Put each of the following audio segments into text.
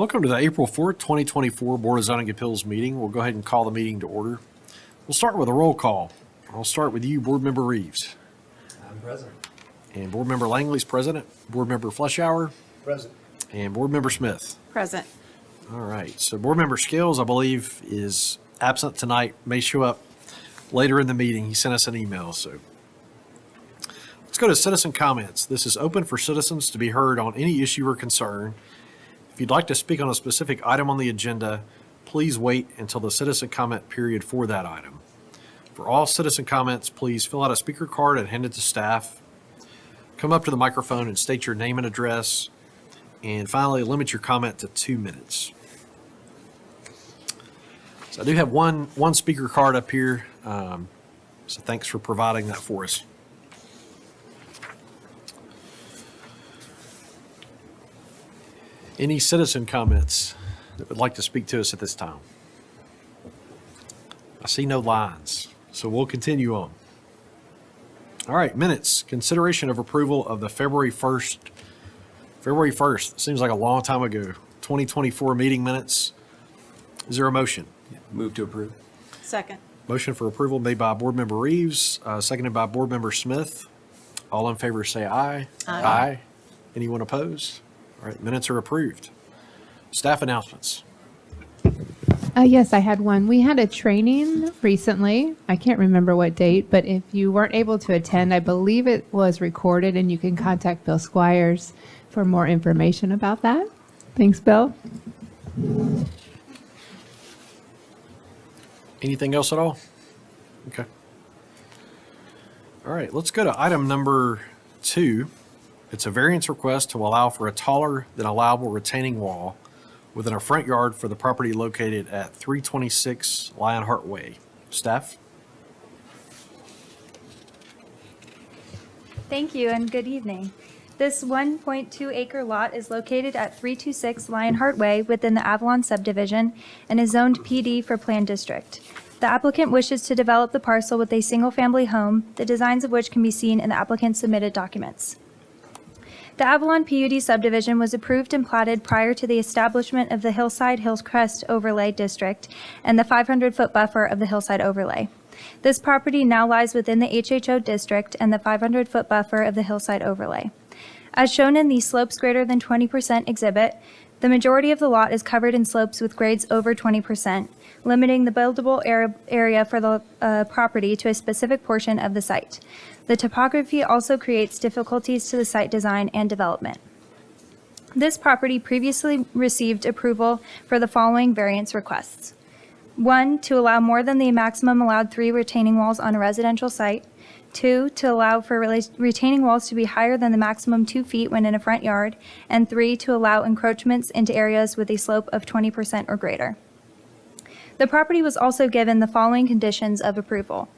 Welcome to the April 4th, 2024 Board of Zoning Appeals meeting. We'll go ahead and call the meeting to order. We'll start with a roll call. I'll start with you, Board Member Reeves. I'm present. And Board Member Langley's present. Board Member Fleischauer. Present. And Board Member Smith. Present. All right. So Board Member Scales, I believe, is absent tonight. May show up later in the meeting. He sent us an email. So let's go to citizen comments. This is open for citizens to be heard on any issue or concern. If you'd like to speak on a specific item on the agenda, please wait until the citizen comment period for that item. For all citizen comments, please fill out a speaker card and hand it to staff. Come up to the microphone and state your name and address. And finally, limit your comment to 2 minutes. So I do have one speaker card up here. So thanks for providing that for us. Any citizen comments that would like to speak to us at this time? I see no lines, so we'll continue on. All right, minutes. Consideration of approval of the February 1st, seems like a long time ago, 2024 meeting minutes. Is there a motion? Move to approve. Second. Motion for approval made by Board Member Reeves, seconded by Board Member Smith. All in favor say aye. Aye. Anyone opposed? All right, minutes are approved. Staff announcements. Yes, I had one. We had a training recently. I can't remember what date, but if you weren't able to attend, I believe it was recorded, and you can contact Bill Squires for more information about that. Thanks, Bill. Anything else at all? Okay. All right, let's go to item number 2. It's a variance request to allow for a taller than allowable retaining wall within a front yard for the property located at 326 Lionheart Way. Staff? Thank you and good evening. This 1.2 acre lot is located at 326 Lionheart Way within the Avalon subdivision and is zoned PD for Plan District. The applicant wishes to develop the parcel with a single-family home, the designs of which can be seen in the applicant's submitted documents. The Avalon PUD subdivision was approved and platted prior to the establishment of the Hillside-Hillcrest Overlay District and the 500-foot buffer of the Hillside Overlay. This property now lies within the HHO district and the 500-foot buffer of the Hillside Overlay. As shown in the slopes greater than 20% exhibit, the majority of the lot is covered in slopes with grades over 20%, limiting the buildable area for the property to a specific portion of the site. The topography also creates difficulties to the site design and development. This property previously received approval for the following variance requests. 1, to allow more than the maximum allowed 3 retaining walls on a residential site. 2, to allow for retaining walls to be higher than the maximum 2 feet when in a front yard. And 3, to allow encroachments into areas with a slope of 20% or greater. The property was also given the following conditions of approval.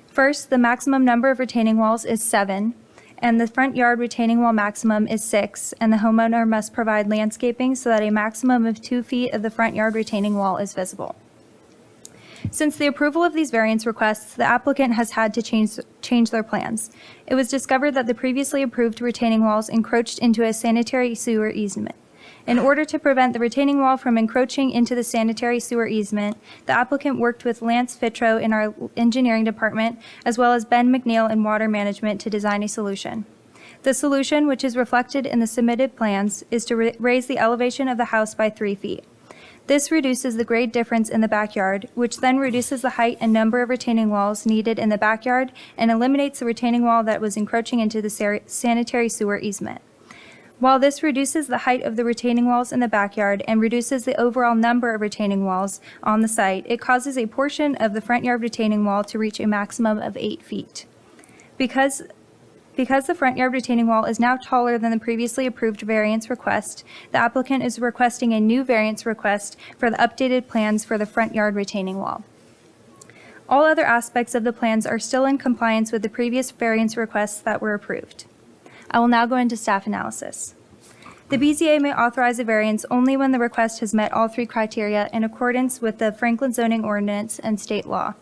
First, the maximum number of retaining walls is 7, and the front yard retaining wall maximum is 6, and the homeowner must provide landscaping so that a maximum of 2 feet of the front yard retaining wall is visible. Since the approval of these variance requests, the applicant has had to change their plans. It was discovered that the previously approved retaining walls encroached into a sanitary sewer easement. In order to prevent the retaining wall from encroaching into the sanitary sewer easement, the applicant worked with Lance Fitro in our engineering department, as well as Ben McNeil in water management to design a solution. The solution, which is reflected in the submitted plans, is to raise the elevation of the house by 3 feet. This reduces the grade difference in the backyard, which then reduces the height and number of retaining walls needed in the backyard and eliminates the retaining wall that was encroaching into the sanitary sewer easement. While this reduces the height of the retaining walls in the backyard and reduces the overall number of retaining walls on the site, it causes a portion of the front yard retaining wall to reach a maximum of 8 feet. Because the front yard retaining wall is now taller than the previously approved variance request, the applicant is requesting a new variance request for the updated plans for the front yard retaining wall. All other aspects of the plans are still in compliance with the previous variance requests that were approved. I will now go into staff analysis. The BZA may authorize a variance only when the request has met all 3 criteria in accordance with the Franklin zoning ordinance and state law.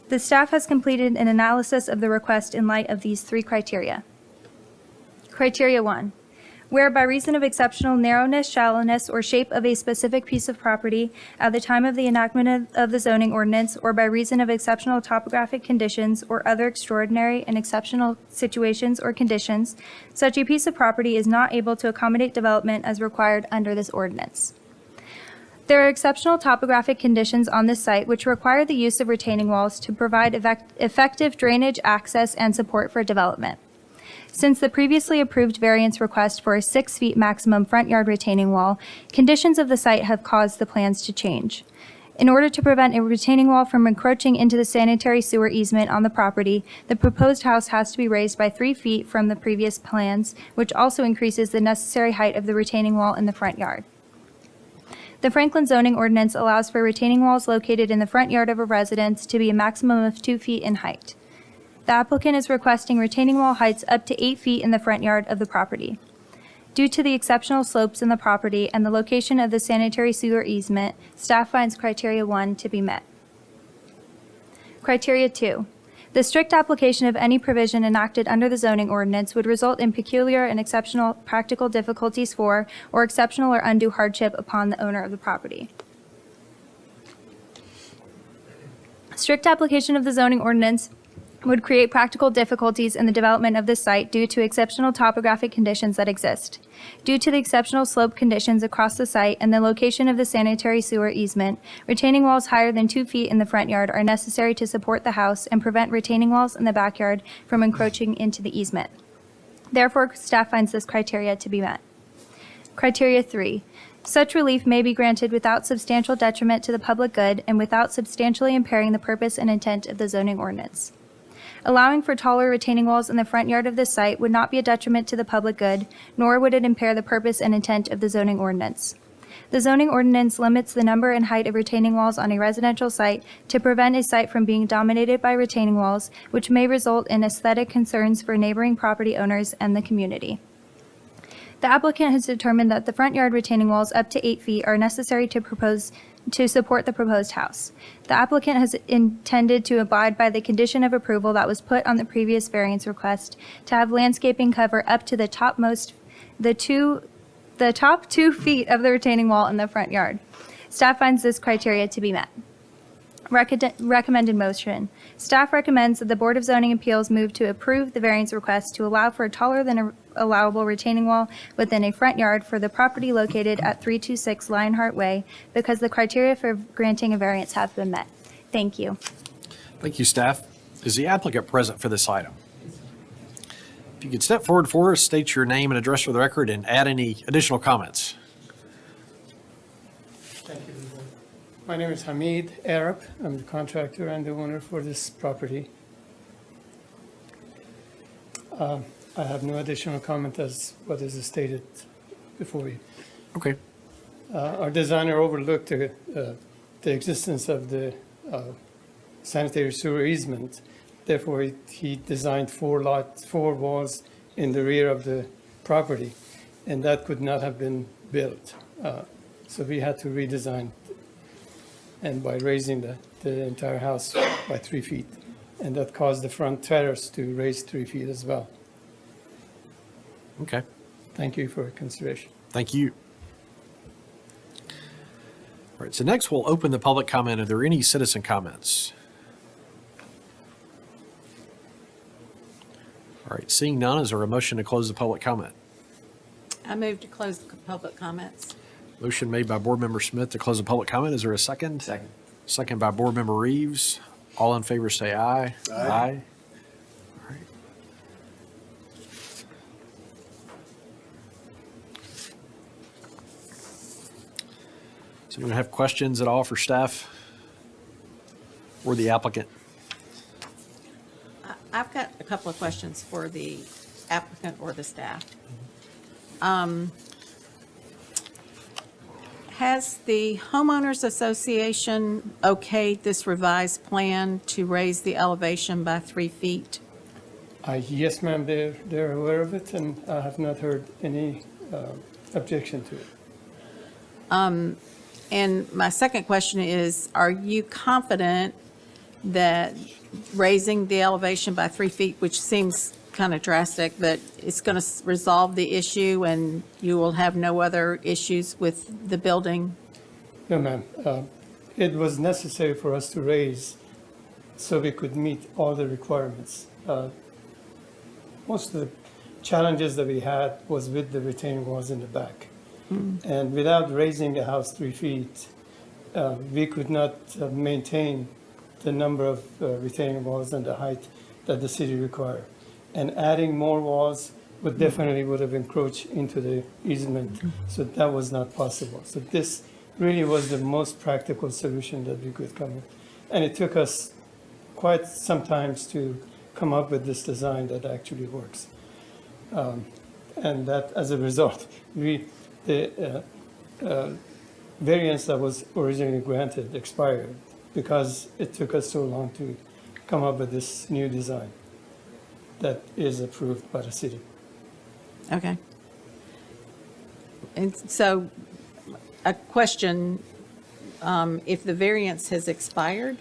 The staff has completed an analysis of the request in light of these 3 criteria. Criteria 1. Where by reason of exceptional narrowness, shallowness, or shape of a specific piece of property at the time of the enactment of the zoning ordinance, or by reason of exceptional topographic conditions or other extraordinary and exceptional situations or conditions, such a piece of property is not able to accommodate development as required under this ordinance. There are exceptional topographic conditions on this site which require the use of retaining walls to provide effective drainage, access, and support for development. Since the previously approved variance request for a 6 feet maximum front yard retaining wall, conditions of the site have caused the plans to change. In order to prevent a retaining wall from encroaching into the sanitary sewer easement on the property, the proposed house has to be raised by 3 feet from the previous plans, which also increases the necessary height of the retaining wall in the front yard. The Franklin zoning ordinance allows for retaining walls located in the front yard of a residence to be a maximum of 2 feet in height. The applicant is requesting retaining wall heights up to 8 feet in the front yard of the property. Due to the exceptional slopes in the property and the location of the sanitary sewer easement, staff finds criteria 1 to be met. Criteria 2. The strict application of any provision enacted under the zoning ordinance would result in peculiar and exceptional practical difficulties for or exceptional or undue hardship upon the owner of the property. Strict application of the zoning ordinance would create practical difficulties in the development of this site due to exceptional topographic conditions that exist. Due to the exceptional slope conditions across the site and the location of the sanitary sewer easement, retaining walls higher than 2 feet in the front yard are necessary to support the house and prevent retaining walls in the backyard from encroaching into the easement. Therefore, staff finds this criteria to be met. Criteria 3. Such relief may be granted without substantial detriment to the public good and without substantially impairing the purpose and intent of the zoning ordinance. Allowing for taller retaining walls in the front yard of this site would not be a detriment to the public good, nor would it impair the purpose and intent of the zoning ordinance. The zoning ordinance limits the number and height of retaining walls on a residential site to prevent a site from being dominated by retaining walls, which may result in aesthetic concerns for neighboring property owners and the community. The applicant has determined that the front yard retaining walls up to 8 feet are necessary to support the proposed house. The applicant has intended to abide by the condition of approval that was put on the previous variance request to have landscaping cover up to the top 2 feet of the retaining wall in the front yard. Staff finds this criteria to be met. Recommended motion. Staff recommends that the Board of Zoning Appeals move to approve the variance request to allow for a taller than allowable retaining wall within a front yard for the property located at 326 Lionheart Way because the criteria for granting a variance have been met. Thank you. Thank you, staff. Is the applicant present for this item? If you could step forward for us, state your name and address for the record, and add any additional comments. Thank you. My name is Hamid Arab. I'm the contractor and the owner for this property. I have no additional comment as what is stated before you. Okay. Our designer overlooked the existence of the sanitary sewer easement. Therefore, he designed 4 walls in the rear of the property, and that could not have been built. So we had to redesign, and by raising the entire house by 3 feet. And that caused the front terrace to raise 3 feet as well. Okay. Thank you for your consideration. Thank you. All right, so next we'll open the public comment. Are there any citizen comments? All right, seeing none, is there a motion to close the public comment? I move to close the public comments. Motion made by Board Member Smith to close the public comment. Is there a second? Second. Second by Board Member Reeves. All in favor say aye. Aye. All right. Does anyone have questions at all for staff or the applicant? I've got a couple of questions for the applicant or the staff. Has the homeowners association okayed this revised plan to raise the elevation by 3 feet? Yes, ma'am, they're aware of it, and I have not heard any objection to it. And my second question is, are you confident that raising the elevation by 3 feet, which seems kind of drastic, but it's going to resolve the issue and you will have no other issues with the building? No, ma'am. It was necessary for us to raise so we could meet all the requirements. Most of the challenges that we had was with the retaining walls in the back. And without raising the house 3 feet, we could not maintain the number of retaining walls and the height that the city required. And adding more walls would have encroached into the easement, so that was not possible. So this really was the most practical solution that we could come with. And it took us quite some time to come up with this design that actually works. And that, as a result, the variance that was originally granted expired because it took us so long to come up with this new design that is approved by the city. Okay. And so, a question, if the variance has expired?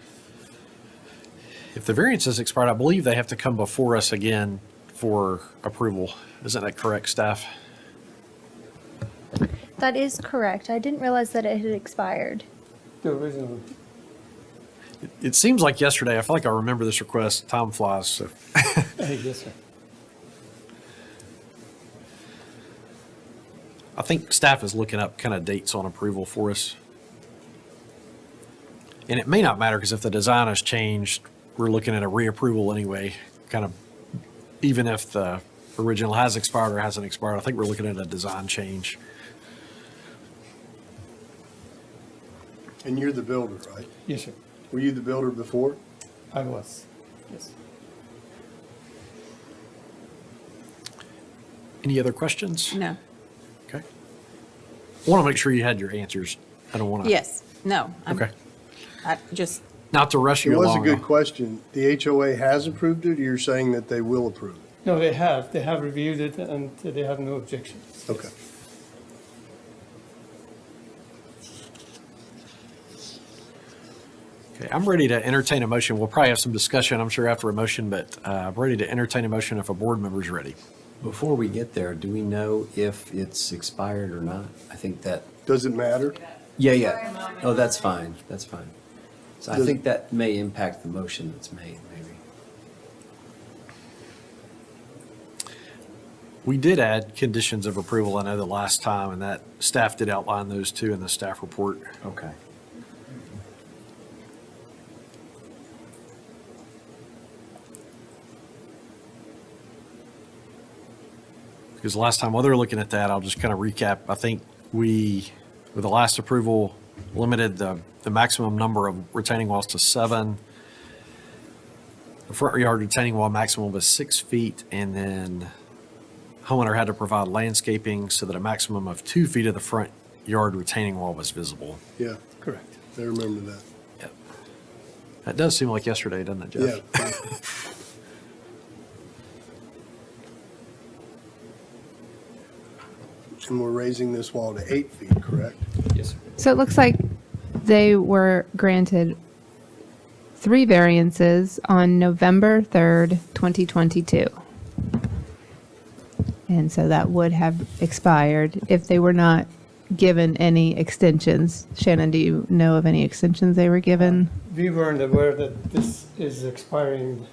If the variance has expired, I believe they have to come before us again for approval. Isn't that correct, staff? That is correct. I didn't realize that it had expired. The original, It seems like yesterday. I feel like I remember this request. Time flies. So. yes, sir. I think staff is looking up kind of dates on approval for us. And it may not matter because if the design has changed, we're looking at a reapproval anyway, kind of, even if the original has expired or hasn't expired, I think we're looking at a design change. And you're the builder, right? Yes, sir. Were you the builder before? I was. Yes. Any other questions? No. Okay. I want to make sure you had your answers. I don't want to. Yes, no. Okay. I just, Not to rush It you was a along. good question. The HOA has approved it, or you're saying that they will approve it? No, they have. They have reviewed it and they have no objections. Okay. Okay, I'm ready to entertain a motion. We'll probably have some discussion, I'm sure, after a motion, but I'm ready to entertain a motion if a board member's ready. Before we get there, do we know if it's expired or not? I think that, Does it matter? yeah. Oh, that's fine, that's fine. So I Does- think that may impact the motion that's made, maybe. We did add conditions of approval, I know, the last time, and that staff did outline those too in the staff report. Okay. Because last time, while they're looking at that, I'll just kind of recap. I think we, with the last approval, limited the maximum number of retaining walls to 7. The front yard retaining wall maximum was 6 feet, and then homeowner had to provide landscaping so that a maximum of 2 feet of the front yard retaining wall was visible. Yeah, Correct. I remember that. Yep. That does seem like yesterday, doesn't it, Jeff? Yeah. And we're raising this wall to 8 feet, correct? Yes, sir. So it looks like they were granted 3 variances on November 3rd, 2022. And so that would have expired if they were not given any extensions. Shannon, do you know of any extensions they were given? We weren't aware that this is expiring.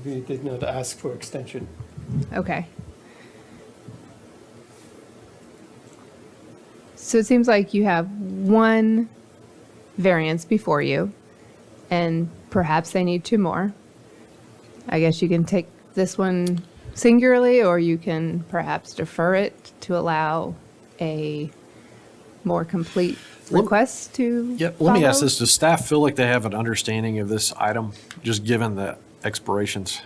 We did not ask for extension. Okay. So it seems like you have one variance before you, and perhaps they need 2 more. I guess you can take this one singularly, or you can perhaps defer it to allow a more complete request to Yep, let me ask follow. this, does staff feel like they have an understanding of this item, just given the expirations?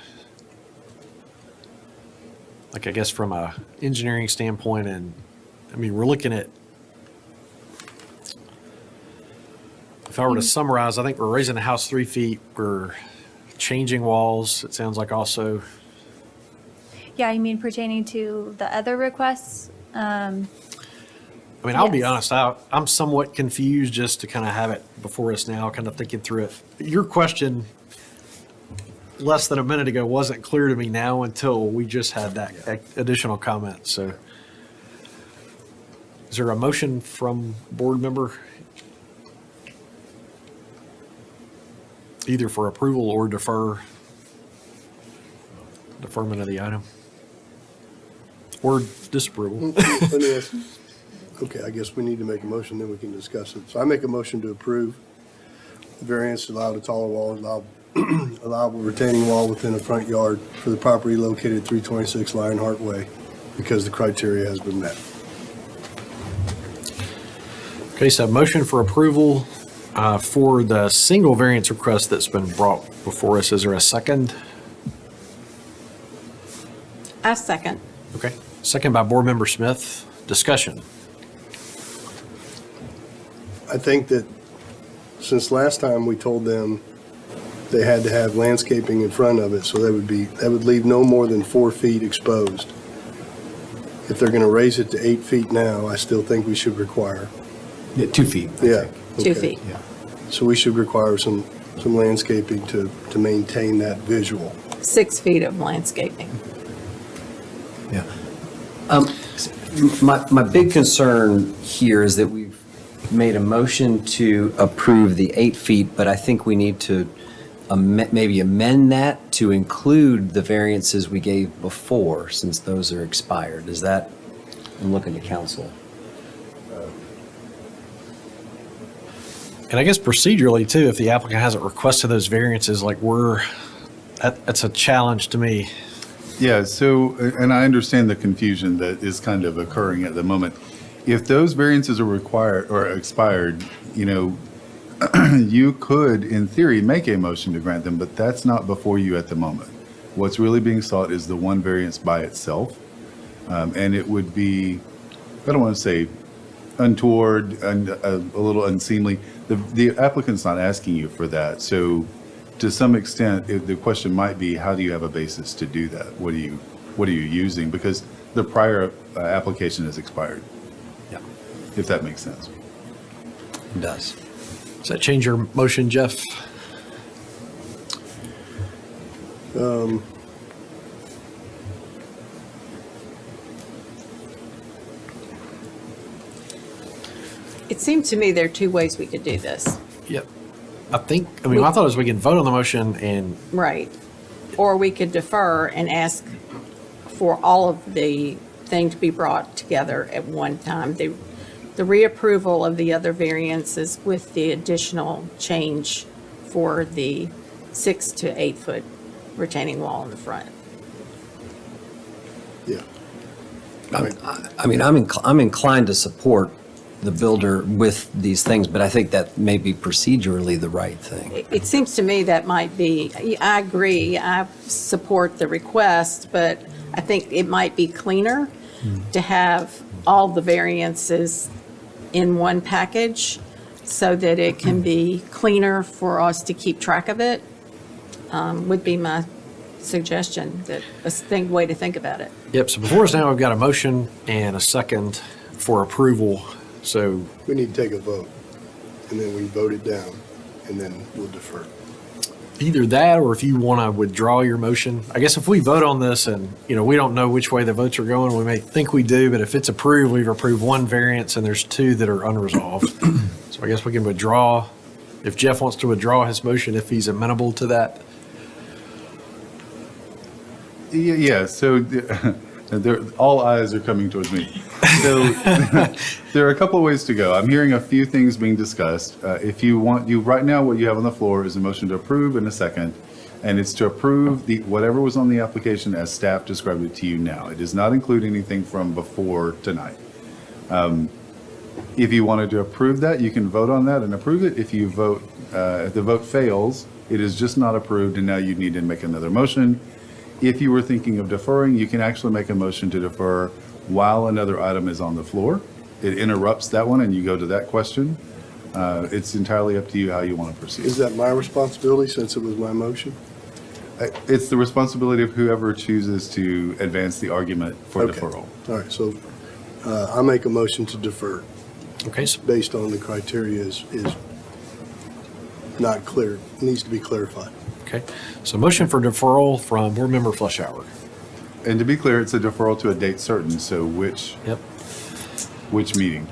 Like, I guess from a engineering standpoint, and, I mean, we're looking at, if I were to summarize, I think we're raising the house 3 feet, we're changing walls, it sounds like also. Yeah, you mean pertaining to the other requests? I mean, I'll be Yes. honest, I'm somewhat confused just to kind of have it before us now, kind of thinking through it. Your question, less than a minute ago wasn't clear to me now until we just had that additional comment, so. Is there a motion from board member? Either for approval or deferment of the item? Or disapproval? Let me ask, okay, I guess we need to make a motion, then we can discuss it. So I make a motion to approve the variance to allow the taller wall, allowable retaining wall within the front yard for the property located at 326 Lionheart Way, because the criteria has been met. Okay, so a motion for approval for the single variance request that's been brought before us. Is there a second? I second. Okay, second by Board Member Smith. Discussion. I think that since last time we told them they had to have landscaping in front of it, so that would leave no more than 4 feet exposed. If they're gonna raise it to 8 feet now, I still think we should require. Yeah, 2 feet. Yeah. 2 okay. feet. Yeah. So we should require some landscaping to maintain that visual. 6 feet of landscaping. Yeah. My big concern here is that we've made a motion to approve the 8 feet, but I think we need to maybe amend that to include the variances we gave before, since those are expired. Is that, I'm looking to council. And I guess procedurally too, if the applicant hasn't requested those variances, like that's a challenge to me. Yeah, so, and I understand the confusion that is kind of occurring at the moment. If those variances are required or expired, you could, in theory, make a motion to grant them, but that's not before you at the moment. What's really being sought is the one variance by itself. And it would be, I don't want to say untoward and a little unseemly. The applicant's not asking you for that. So to some extent, the question might be, how do you have a basis to do that? What are you using? Because the prior application has expired, Yeah, if that makes sense. it does. Does that change your motion, Jeff? It seemed to me there are 2 ways we could do this. Yep. I thought it was we can vote on the motion and, Right. Or we could defer and ask for all of the thing to be brought together at one time. The reapproval of the other variances with the additional change for the 6 to 8 foot retaining wall in the front. Yeah. I'm inclined to support the builder with these things, but I think that may be procedurally the right thing. It seems to me that might be, I agree, I support the request, but I think it might be cleaner to have all the variances in one package so that it can be cleaner for us to keep track of it, would be my suggestion, that way to think about it. yep, so before us now, we've got a motion and a second for approval. So We need to take a vote, and then we vote it down, and then we'll defer. either that, or if you want to withdraw your motion. I guess if we vote on this and, we don't know which way the votes are going, we may think we do, but if it's approved, we've approved one variance and there's 2 that are unresolved. So I guess we can withdraw, if Jeff wants to withdraw his motion, if he's amenable to that. Yeah, so all eyes are coming towards me. So there are a couple of ways to go. I'm hearing a few things being discussed. If you want, right now, what you have on the floor is a motion to approve and a second, and it's to approve whatever was on the application as staff described it to you now. It does not include anything from before tonight. If you wanted to approve that, you can vote on that and approve it. If you vote, if the vote fails, it is just not approved, and now you need to make another motion. If you were thinking of deferring, you can actually make a motion to defer while another item is on the floor. It interrupts that one and you go to that question. It's entirely up to you how you want to proceed. Is that my responsibility since it was my motion? It's the responsibility of whoever chooses to advance the argument for Okay. deferral. All right, so I make a motion to defer Okay, so based on the criteria is not clear, needs to be clarified. Okay, so motion for deferral from Board Member Fleischauer. And to be clear, it's a deferral to a date certain, so which Yep. meeting?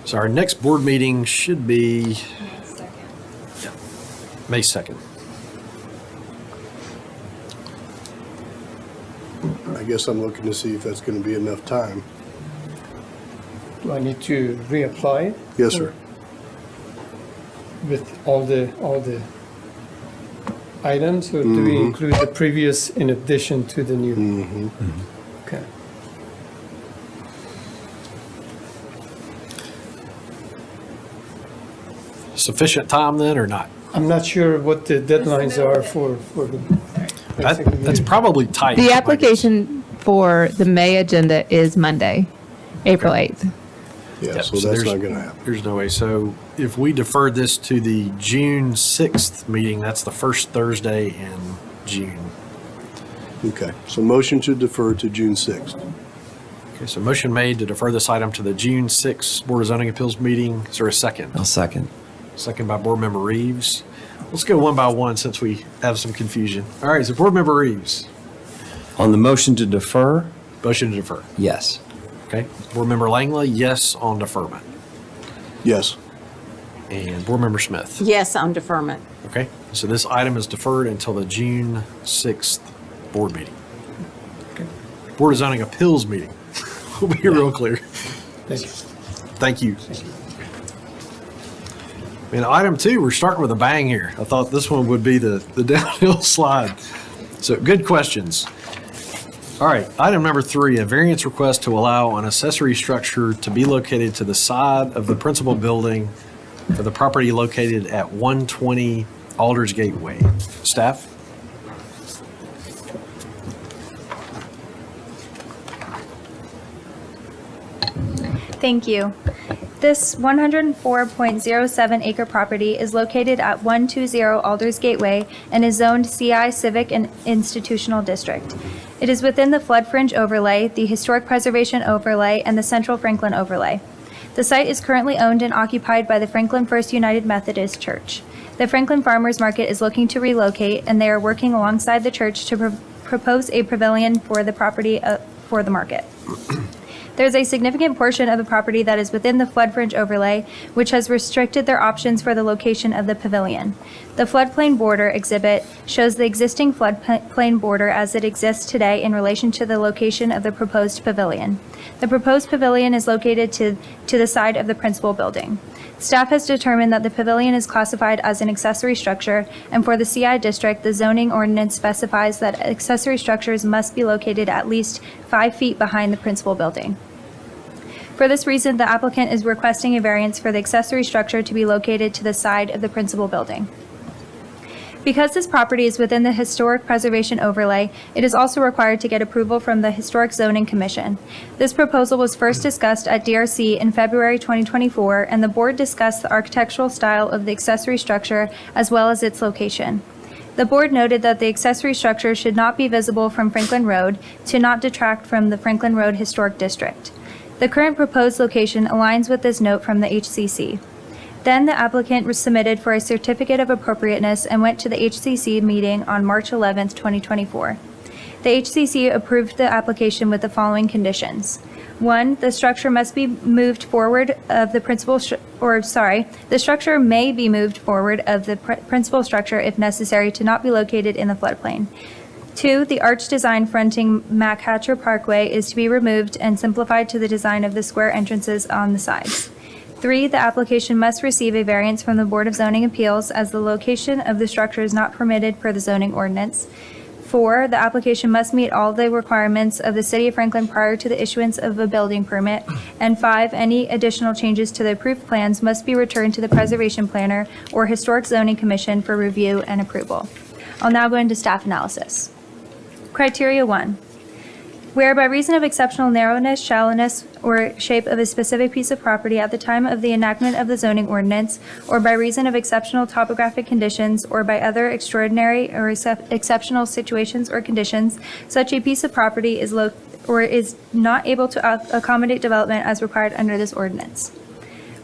So our next board meeting should be Yep, May 2nd. I guess I'm looking to see if that's going to be enough time. Do I need to reapply Yes, sir. with all the items, or do we include the previous in addition to the new? Okay. Sufficient time then or not? I'm not sure what the deadlines are for the. That's probably tight. The application for the May agenda is Monday, April 8th. Yeah, Yep, so that's there's- not going to happen. There's no way. So if we deferred this to the June 6th meeting, that's the first Thursday in June. Okay, so motion to defer to June 6th. Okay, so motion made to defer this item to the June 6th Board of Zoning Appeals meeting. Is there a second? I'll second. Second by Board Member Reeves. Let's go one by one since we have some confusion. All right, so Board Member Reeves, On the motion to defer, motion to defer. yes. Okay. Board Member Langley, yes on deferment. Yes. And Board Member Smith. Yes, on deferment. Okay, so this item is deferred until the June 6th board meeting. Board of Zoning Appeals meeting. We'll be real clear. Thank you. Thank you. And item 2, we're starting with a bang here. I thought this one would be the downhill slide. So good questions. All right, item number 3, a variance request to allow an accessory structure to be located to the side of the principal building for the property located at 120 Aldersgate Way. Staff? Thank you. This 104.07 acre property is located at 120 Aldersgate Way and is zoned CI Civic and Institutional District. It is within the Flood Fringe Overlay, the Historic Preservation Overlay, and the Central Franklin Overlay. The site is currently owned and occupied by the Franklin First United Methodist Church. The Franklin Farmers Market is looking to relocate, and they are working alongside the church to propose a pavilion for the property for the market. There is a significant portion of the property that is within the flood fringe overlay, which has restricted their options for the location of the pavilion. The floodplain border exhibit shows the existing floodplain border as it exists today in relation to the location of the proposed pavilion. The proposed pavilion is located to the side of the principal building. Staff has determined that the pavilion is classified as an accessory structure, and for the CI district, the zoning ordinance specifies that accessory structures must be located at least 5 feet behind the principal building. For this reason, the applicant is requesting a variance for the accessory structure to be located to the side of the principal building. Because this property is within the Historic Preservation Overlay, it is also required to get approval from the Historic Zoning Commission. This proposal was first discussed at DRC in February 2024, and the board discussed the architectural style of the accessory structure as well as its location. The board noted that the accessory structure should not be visible from Franklin Road to not detract from the Franklin Road Historic District. The current proposed location aligns with this note from the HCC. Then the applicant submitted for a certificate of appropriateness and went to the HCC meeting on March 11th, 2024. The HCC approved the application with the following conditions. 1, the structure must be moved forward of the the structure may be moved forward of the principal structure if necessary to not be located in the floodplain. 2, the arch design fronting Mac Hatcher Parkway is to be removed and simplified to the design of the square entrances on the sides. 3, the application must receive a variance from the Board of Zoning Appeals as the location of the structure is not permitted per the zoning ordinance. 4, the application must meet all the requirements of the City of Franklin prior to the issuance of a building permit. And 5, any additional changes to the approved plans must be returned to the Preservation Planner or Historic Zoning Commission for review and approval. I'll now go into staff analysis. Criteria 1. Where by reason of exceptional narrowness, shallowness, or shape of a specific piece of property at the time of the enactment of the zoning ordinance, or by reason of exceptional topographic conditions, or by other extraordinary or exceptional situations or conditions, such a piece of property is not able to accommodate development as required under this ordinance.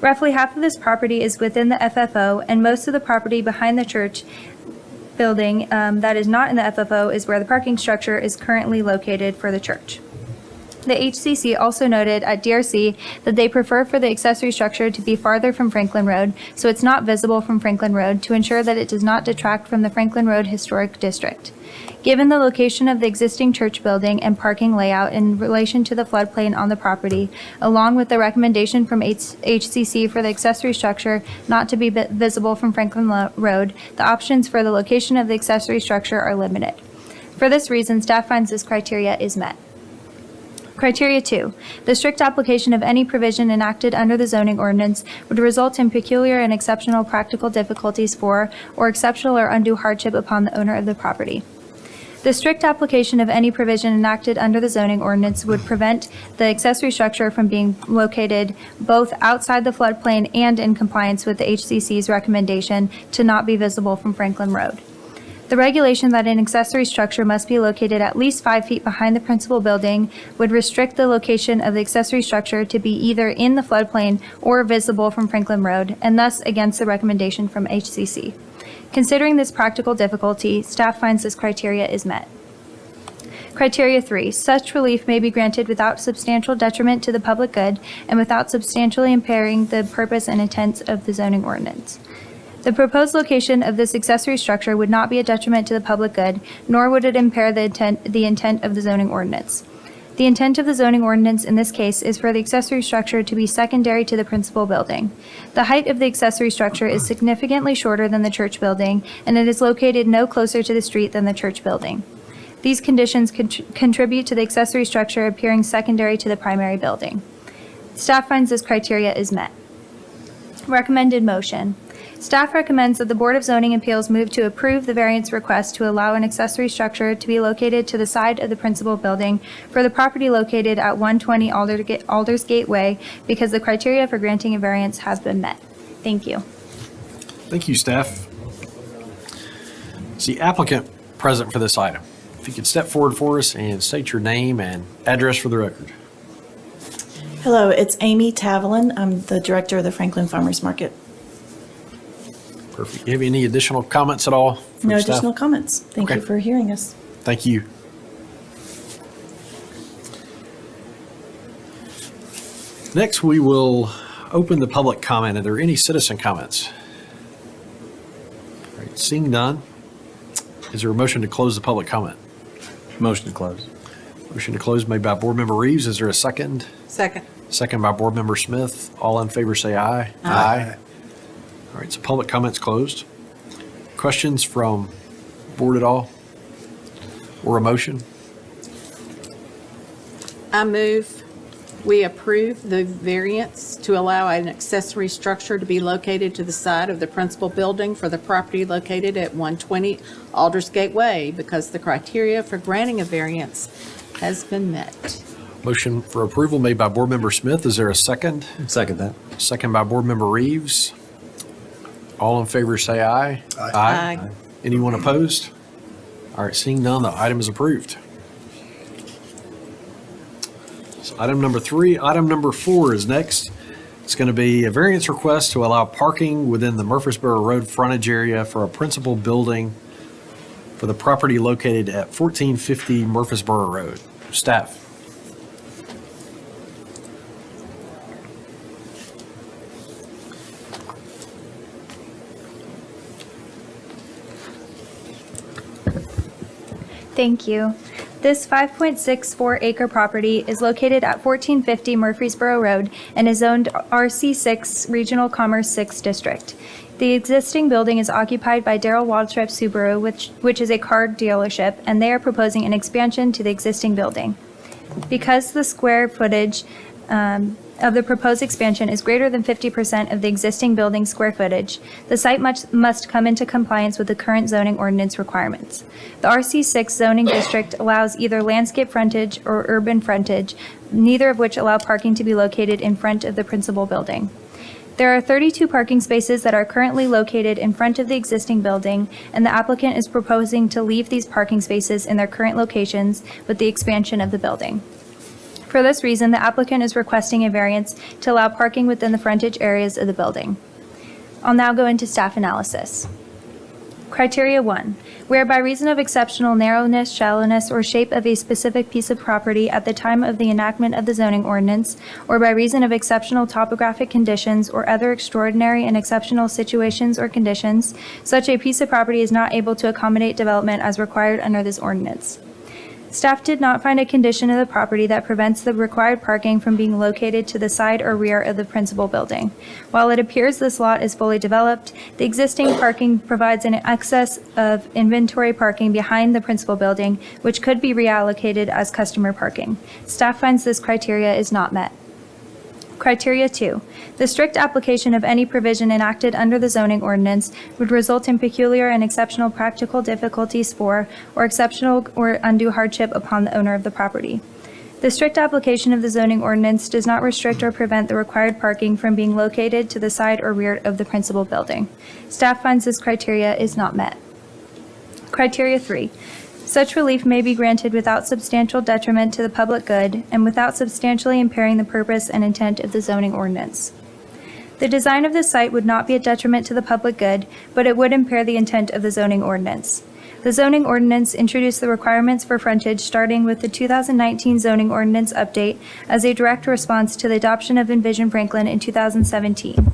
Roughly half of this property is within the FFO, and most of the property behind the church building that is not in the FFO is where the parking structure is currently located for the church. The HCC also noted at DRC that they prefer for the accessory structure to be farther from Franklin Road, so it's not visible from Franklin Road, to ensure that it does not detract from the Franklin Road Historic District. Given the location of the existing church building and parking layout in relation to the floodplain on the property, along with the recommendation from HCC for the accessory structure not to be visible from Franklin Road, the options for the location of the accessory structure are limited. For this reason, staff finds this criteria is met. Criteria 2, the strict application of any provision enacted under the zoning ordinance would result in peculiar and exceptional practical difficulties for, or exceptional or undue hardship upon the owner of the property. The strict application of any provision enacted under the zoning ordinance would prevent the accessory structure from being located both outside the floodplain and in compliance with the HCC's recommendation to not be visible from Franklin Road. The regulation that an accessory structure must be located at least 5 feet behind the principal building would restrict the location of the accessory structure to be either in the floodplain or visible from Franklin Road, and thus against the recommendation from HCC. Considering this practical difficulty, staff finds this criteria is met. Criteria 3, such relief may be granted without substantial detriment to the public good and without substantially impairing the purpose and intent of the zoning ordinance. The proposed location of this accessory structure would not be a detriment to the public good, nor would it impair the intent of the zoning ordinance. The intent of the zoning ordinance in this case is for the accessory structure to be secondary to the principal building. The height of the accessory structure is significantly shorter than the church building, and it is located no closer to the street than the church building. These conditions contribute to the accessory structure appearing secondary to the primary building. Staff finds this criteria is met. Recommended motion. Staff recommends that the Board of Zoning Appeals move to approve the variance request to allow an accessory structure to be located to the side of the principal building for the property located at 120 Aldersgate Way because the criteria for granting a variance has been met. Thank you. Thank you, staff. Is the applicant present for this item? If you could step forward for us and state your name and address for the record. Hello, it's Amy Tavelin. I'm the director of the Franklin Farmers Market. Perfect. You have any additional comments at all? from No staff? additional comments. Thank you Okay. for hearing us. Thank you. Next, we will open the public comment. Are there any citizen comments? All right, seeing none, is there a motion to close the public comment? Motion to close. Motion to close made by Board Member Reeves. Is there a second? Second. Second by Board Member Smith. All in favor say aye. Aye. All right, so public comment's closed. Questions from board at all? Or a motion? I move we approve the variance to allow an accessory structure to be located to the side of the principal building for the property located at 120 Aldersgate Way because the criteria for granting a variance has been met. Motion for approval made by Board Member Smith. Is there a second? Second that. Second by Board Member Reeves. All in favor say aye. Aye. Anyone opposed? All right, seeing none, the item is approved. So item number 3. Item number 4 is next. It's going to be a variance request to allow parking within the Murfreesboro Road frontage area for a principal building for the property located at 1450 Murfreesboro Road. Staff. Thank you. This 5.64 acre property is located at 1450 Murfreesboro Road and is zoned RC6 Regional Commerce 6 District. The existing building is occupied by Darrell Waltrip Subaru, which is a car dealership, and they are proposing an expansion to the existing building. Because the square footage of the proposed expansion is greater than 50% of the existing building square footage, the site must come into compliance with the current zoning ordinance requirements. The RC6 zoning district allows either landscape frontage or urban frontage, neither of which allow parking to be located in front of the principal building. There are 32 parking spaces that are currently located in front of the existing building, and the applicant is proposing to leave these parking spaces in their current locations with the expansion of the building. For this reason, the applicant is requesting a variance to allow parking within the frontage areas of the building. I'll now go into staff analysis. Criteria 1, where by reason of exceptional narrowness, shallowness, or shape of a specific piece of property at the time of the enactment of the zoning ordinance, or by reason of exceptional topographic conditions or other extraordinary and exceptional situations or conditions, such a piece of property is not able to accommodate development as required under this ordinance. Staff did not find a condition of the property that prevents the required parking from being located to the side or rear of the principal building. While it appears this lot is fully developed, the existing parking provides an excess of inventory parking behind the principal building, which could be reallocated as customer parking. Staff finds this criteria is not met. Criteria 2, the strict application of any provision enacted under the zoning ordinance would result in peculiar and exceptional practical difficulties for, or exceptional or undue hardship upon the owner of the property. The strict application of the zoning ordinance does not restrict or prevent the required parking from being located to the side or rear of the principal building. Staff finds this criteria is not met. Criteria 3, such relief may be granted without substantial detriment to the public good and without substantially impairing the purpose and intent of the zoning ordinance. The design of this site would not be a detriment to the public good, but it would impair the intent of the zoning ordinance. The zoning ordinance introduced the requirements for frontage starting with the 2019 zoning ordinance update as a direct response to the adoption of Envision Franklin in 2017.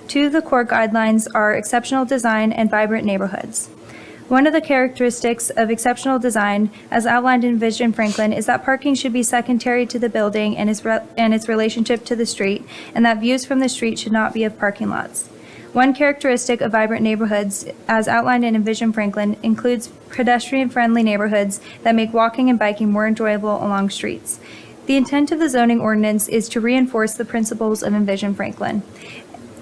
Two of the core guidelines are exceptional design and vibrant neighborhoods. One of the characteristics of exceptional design, as outlined in Envision Franklin, is that parking should be secondary to the building and its relationship to the street, and that views from the street should not be of parking lots. One characteristic of vibrant neighborhoods, as outlined in Envision Franklin, includes pedestrian-friendly neighborhoods that make walking and biking more enjoyable along streets. The intent of the zoning ordinance is to reinforce the principles of Envision Franklin.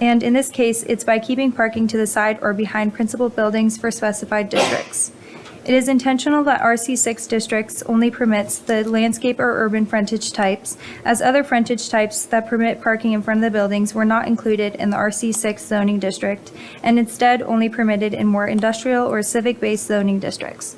And in this case, it's by keeping parking to the side or behind principal buildings for specified districts. It is intentional that RC6 districts only permits the landscape or urban frontage types, as other frontage types that permit parking in front of the buildings were not included in the RC6 zoning district, and instead only permitted in more industrial or civic-based zoning districts.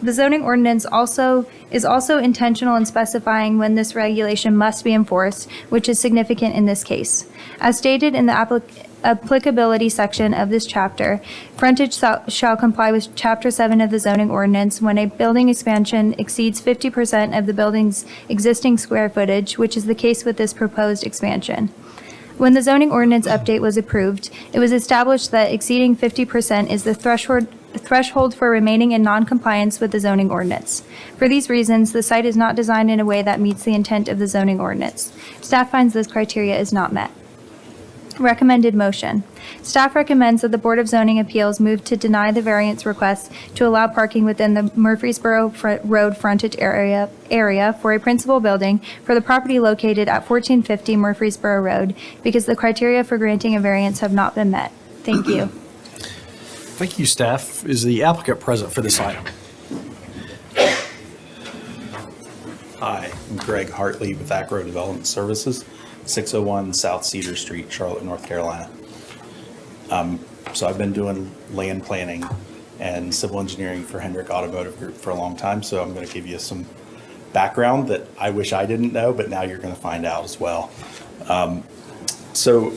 The zoning ordinance is also intentional in specifying when this regulation must be enforced, which is significant in this case. As stated in the applicability section of this chapter, frontage shall comply with Chapter 7 of the zoning ordinance when a building expansion exceeds 50% of the building's existing square footage, which is the case with this proposed expansion. When the zoning ordinance update was approved, it was established that exceeding 50% is the threshold for remaining in non-compliance with the zoning ordinance. For these reasons, the site is not designed in a way that meets the intent of the zoning ordinance. Staff finds this criteria is not met. Recommended motion. Staff recommends that the Board of Zoning Appeals move to deny the variance request to allow parking within the Murfreesboro Road frontage area for a principal building for the property located at 1450 Murfreesboro Road because the criteria for granting a variance have not been met. Thank you. Thank you, staff. Is the applicant present for this item? Hi, I'm Greg Hartley with Acro Development Services, 601 South Cedar Street, Charlotte, North Carolina. So I've been doing land planning and civil engineering for Hendrick Automotive Group for a long time, so I'm going to give you some background that I wish I didn't know, but now you're going to find out as well. So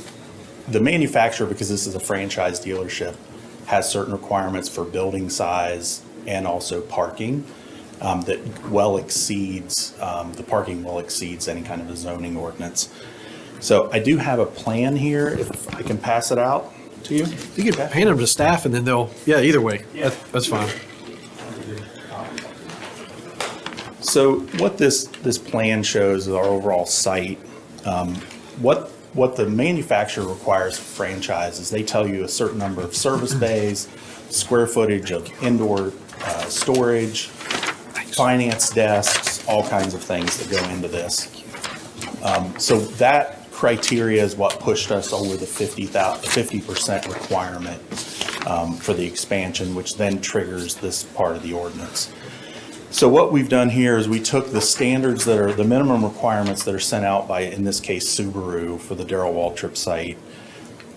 the manufacturer, because this is a franchise dealership, has certain requirements for building size and also parking that well exceeds, the parking well exceeds any kind of a zoning ordinance. So I do have a plan here, if I can pass it out to you. You can hand them to staff and then either way, that's fine. So what this plan shows is our overall site. What the manufacturer requires for franchise is they tell you a certain number of service bays, square footage of indoor storage, finance desks, all kinds of things that go into this. So that criteria is what pushed us over the 50% requirement for the expansion, which then triggers this part of the ordinance. So what we've done here is we took the standards that are the minimum requirements that are sent out by, in this case, Subaru for the Darrell Waltrip site.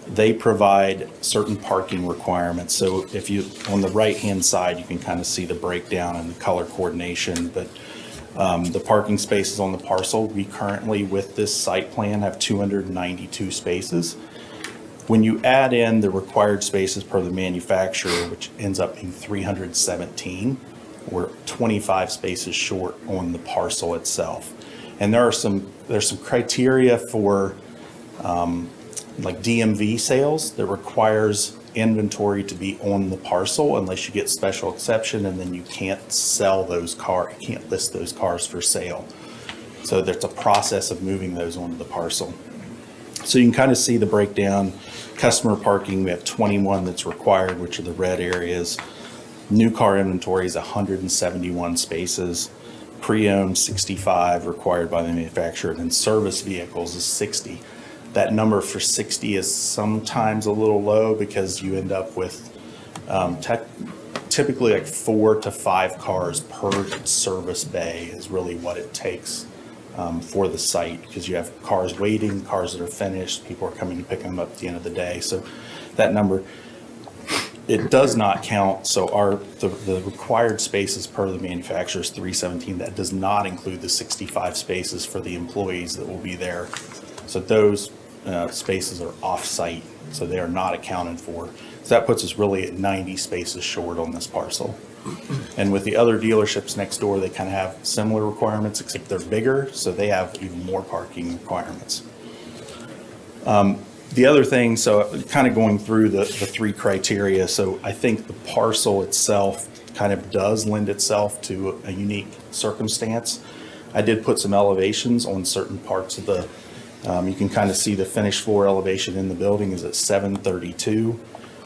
They provide certain parking requirements. So if you, on the right-hand side, you can kind of see the breakdown and the color coordination, but The parking spaces on the parcel, we currently, with this site plan, have 292 spaces. When you add in the required spaces per the manufacturer, which ends up being 317, we're 25 spaces short on the parcel itself. And there's some criteria for like DMV sales that requires inventory to be on the parcel unless you get special exception, and then you can't sell those cars, you can't list those cars for sale. So there's a process of moving those onto the parcel. So you can kind of see the breakdown. Customer parking, we have 21 that's required, which are the red areas. New car inventory is 171 spaces. Pre-owned 65 required by the manufacturer, and then service vehicles is 60. That number for 60 is sometimes a little low because you end up with typically like 4 to 5 cars per service bay is really what it takes for the site, because you have cars waiting, cars that are finished, people are coming to pick them up at the end of the day. So that number, it does not count. So the required spaces per the manufacturer is 317. That does not include the 65 spaces for the employees that will be there. So those spaces are off-site, so they are not accounted for. So that puts us really at 90 spaces short on this parcel. And with the other dealerships next door, they kind of have similar requirements, except they're bigger, so they have even more parking requirements. The other thing, so kind of going through the 3 criteria, so I think the parcel itself kind of does lend itself to a unique circumstance. I did put some elevations on certain parts of the, you can kind of see the finished floor elevation in the building is at 732.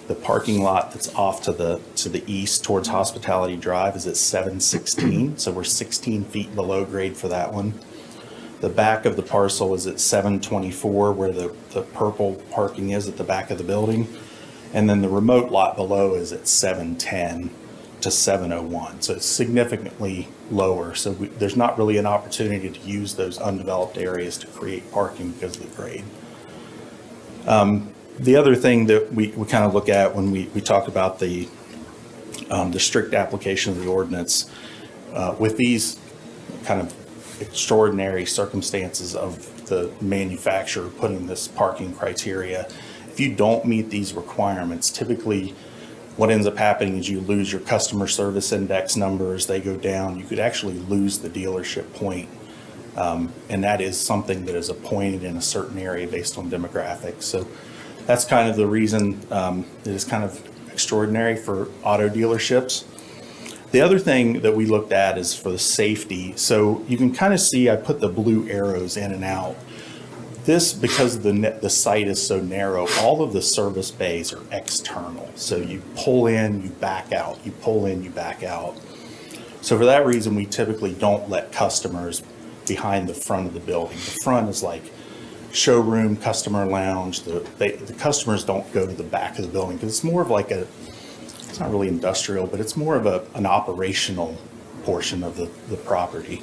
The parking lot that's off to the east towards Hospitality Drive is at 716, so we're 16 feet below grade for that one. The back of the parcel is at 724, where the purple parking is at the back of the building. And then the remote lot below is at 710 to 701, so it's significantly lower. So there's not really an opportunity to use those undeveloped areas to create parking because of the grade. The other thing that we kind of look at when we talk about the strict application of the ordinance, with these kind of extraordinary circumstances of the manufacturer putting this parking criteria, if you don't meet these requirements, typically what ends up happening is you lose your customer service index numbers, they go down, you could actually lose the dealership point. And that is something that is appointed in a certain area based on demographics. So that's kind of the reason it is kind of extraordinary for auto dealerships. The other thing that we looked at is for the safety. So you can kind of see I put the blue arrows in and out. This, because the site is so narrow, all of the service bays are external. So you pull in, you back out, you pull in, you back out. So for that reason, we typically don't let customers behind the front of the building. The front is like showroom, customer lounge. The customers don't go to the back of the building because it's more of like it's not really industrial, but it's more of an operational portion of the property.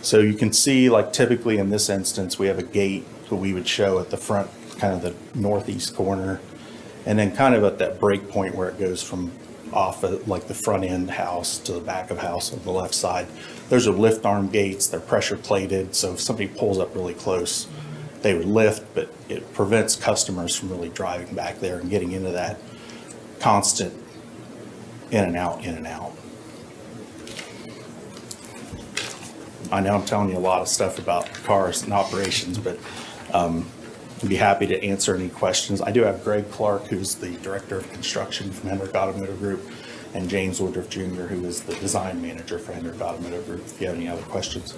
So you can see, like typically in this instance, we have a gate that we would show at the front, kind of the northeast corner, and then kind of at that break point where it goes from off at like the front end house to the back of house on the left side. Those are lift arm gates, they're pressure plated, so if somebody pulls up really close, they would lift, but it prevents customers from really driving back there and getting into that constant in and out, in and out. I know I'm telling you a lot of stuff about cars and operations, but I'd be happy to answer any questions. I do have Greg Clark, who's the Director of Construction from Hendrick Automotive Group, and James Woodruff Jr., who is the Design Manager for Hendrick Automotive Group, if you have any other questions.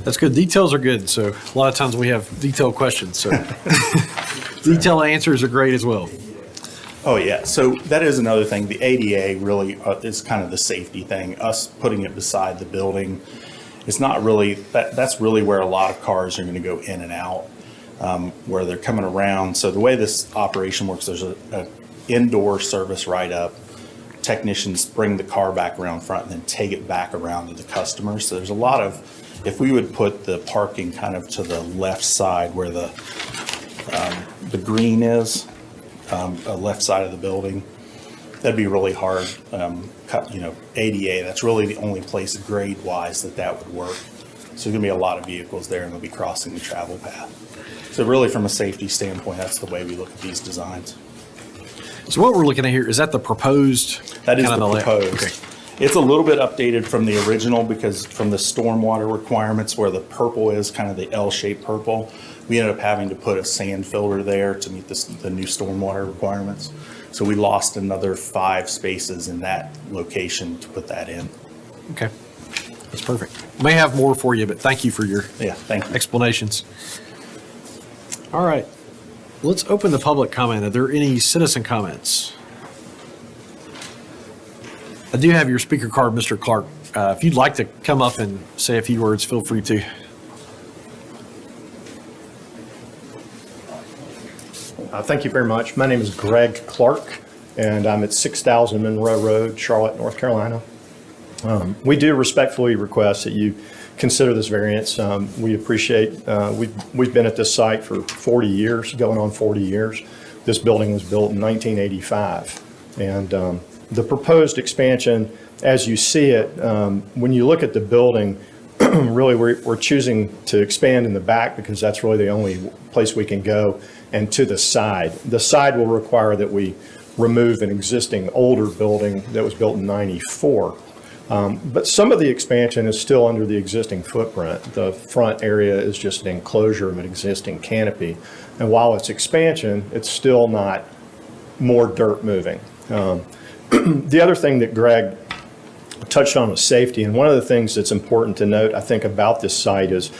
That's good. Details are good. So a lot of times we have detailed questions. So detailed answers are great as well. Oh, yeah. So that is another thing. The ADA really is kind of the safety thing. Us putting it beside the building, it's not really, that's really where a lot of cars are going to go in and out, where they're coming around. So the way this operation works, there's an indoor service right up. Technicians bring the car back around front and then take it back around to the customer. So there's a lot of, if we would put the parking kind of to the left side where the green is, left side of the building, that'd be really hard. ADA, that's really the only place grade-wise that would work. So there's gonna be a lot of vehicles there and they'll be crossing the travel path. So really, from a safety standpoint, that's the way we look at these designs. So what we're looking at here, is that the proposed? That is kind the of proposed. Okay. It's a little bit updated from the original because from the stormwater requirements where the purple is kind of the L-shaped purple, we ended up having to put a sand filter there to meet the new stormwater requirements. So we lost another 5 spaces in that location to put that in. Okay. That's perfect. May have more for you, but thank you for your Yeah, thank you. explanations. All right. Let's open the public comment. Are there any citizen comments? I do have your speaker card, Mr. Clark. If you'd like to come up and say a few words, feel free to. Thank you very much. My name is Greg Clark, and I'm at 6000 Monroe Road, Charlotte, North Carolina. We do respectfully request that you consider this variance. We appreciate, we've been at this site for 40 years, going on 40 years. This building was built in 1985. And the proposed expansion, as you see it, when you look at the building, really we're choosing to expand in the back because that's really the only place we can go, and to the side. The side will require that we remove an existing older building that was built in 94. But some of the expansion is still under the existing footprint. The front area is just an enclosure of an existing canopy. And while it's expansion, it's still not more dirt moving. The other thing that Greg touched on was safety. And one of the things that's important to note, I think, about this site is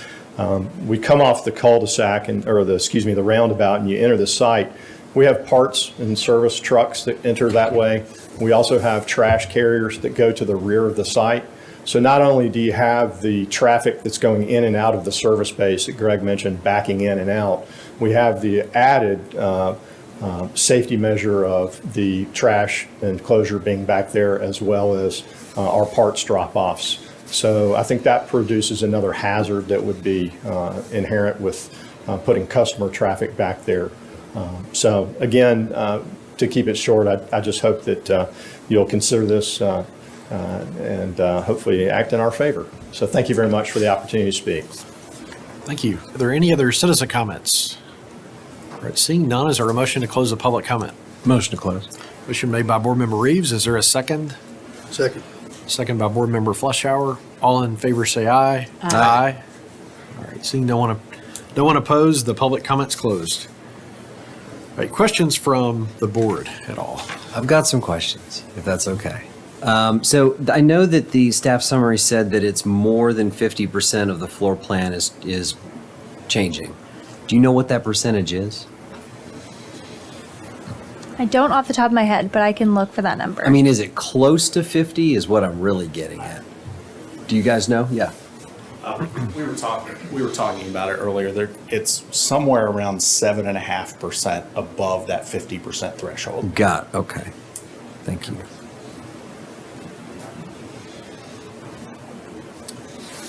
we come off the cul-de-sac the roundabout, and you enter the site. We have parts and service trucks that enter that way. We also have trash carriers that go to the rear of the site. So not only do you have the traffic that's going in and out of the service base that Greg mentioned, backing in and out, we have the added safety measure of the trash enclosure being back there, as well as our parts drop-offs. So I think that produces another hazard that would be inherent with putting customer traffic back there. So again, to keep it short, I just hope that you'll consider this and hopefully act in our favor. So thank you very much for the opportunity to speak. Thank you. Are there any other citizen comments? All right, seeing none, is there a motion to close the public comment? Motion to close. Motion made by Board Member Reeves. Is there a second? Second. Second by Board Member Fleischauer. All in favor say aye. Aye. All right, seeing no one opposed, the public comment's closed. All right, questions from the board at all? I've got some questions, if that's okay. So I know that the staff summary said that it's more than 50% of the floor plan is changing. Do you know what that percentage is? I don't off the top of my head, but I can look for that number. I mean, is it close to 50 is what I'm really getting at. Do you guys know? Yeah. We were talking about it earlier. It's somewhere around 7.5% above that 50% threshold. Got it. Okay. Thank you.